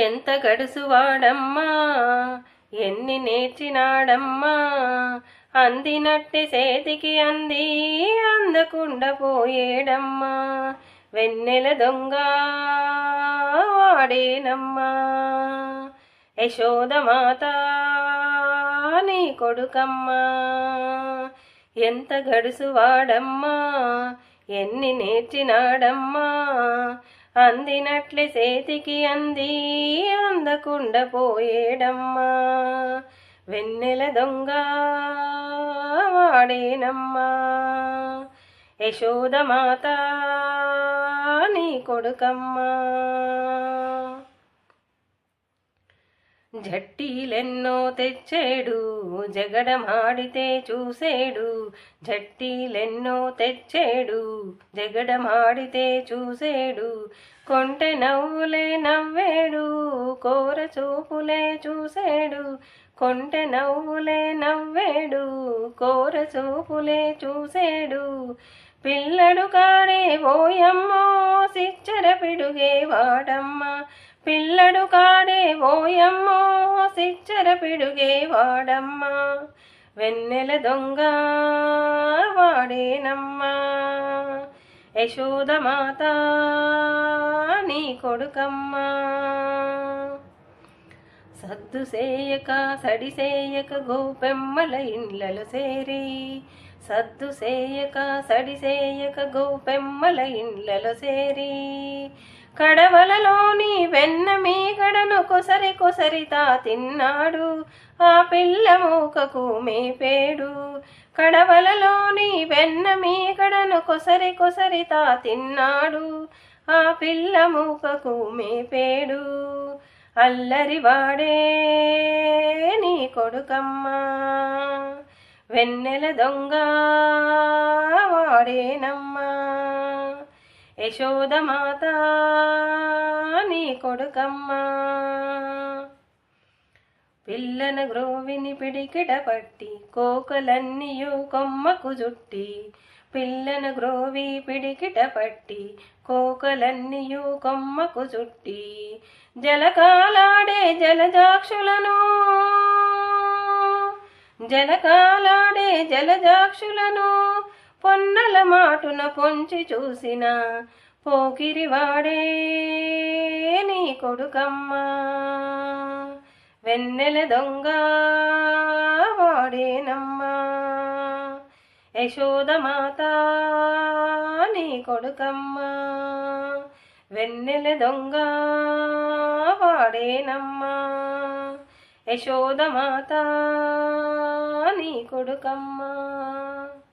ఎంత గడుసువాడమ్మా ఎన్ని నేర్చినాడమ్మా అందినట్టి చేతికి అంది అందకుండా పోయేడమ్మా వెన్నెల దొంగ వాడేనమ్మా యశోదమాత నీ కొడుకమ్మా ఎంత గడుసువాడమ్మా ఎన్ని నేర్చినాడమ్మా అందినట్లే చేతికి అంది అందకుండా పోయేడమ్మా వెన్నెల దొంగ వాడేనమ్మా యశోదమాత నీ కొడుకమ్మా జట్టీలెన్నో తెచ్చేడు జగడమాడితే చూసేడు జట్టీలెన్నో తెచ్చేడు జగడమాడితే చూసేడు కొంటె నవ్వులే నవ్వేడు కోర చూపులే చూసేడు కొంటె నవ్వులే నవ్వేడు కోర చూపులే చూసేడు పిల్లడు కాడే ఓయమ్మో సిచ్చర పిడుగే వాడమ్మా పిల్లడు కాడే ఓయమ్మో సిచ్చర పిడుగే వాడమ్మా వెన్నెల దొంగ వాడేనమ్మా యశోదమాత నీ కొడుకమ్మా సద్దు సేయక సడిసేయక గోపెమ్మల ఇండ్లలో సేరి సద్దు సేయక సడిసేయక గోపెమ్మల ఇండ్లలో సేరి కడవలలోని వెన్న మీగడను కొసరి కొసరితా తిన్నాడు ఆ పిల్ల మూకకు మేపేడు కడవలలోని వెన్న మీగడను కొసరి కొసరితా తిన్నాడు ఆ పిల్ల మూకకు మేపేడు అల్లరి వాడే నీ కొడుకమ్మా వెన్నెల దొంగ వాడేనమ్మా యశోదమాత నీ కొడుకమ్మా పిల్లన గ్రోవిని పిడికిట పట్టి కోకలన్నీయు కొమ్మకు జుట్టి పిల్లన గ్రోవి పిడికిట పట్టి కోకలన్నీయు కొమ్మకు జుట్టి జలకాలాడే జలజాక్షులను జలకాలాడే జలజాక్షులను పొన్నల మాటున పొంచి చూసిన పోకిరివాడే నీ కొడుకమ్మా వెన్నెల దొంగ వాడేనమ్మా యశోదమాత నీ కొడుకమ్మా వెన్నెల దొంగ వాడేనమ్మా యశోదమాత నీ కొడుకమ్మా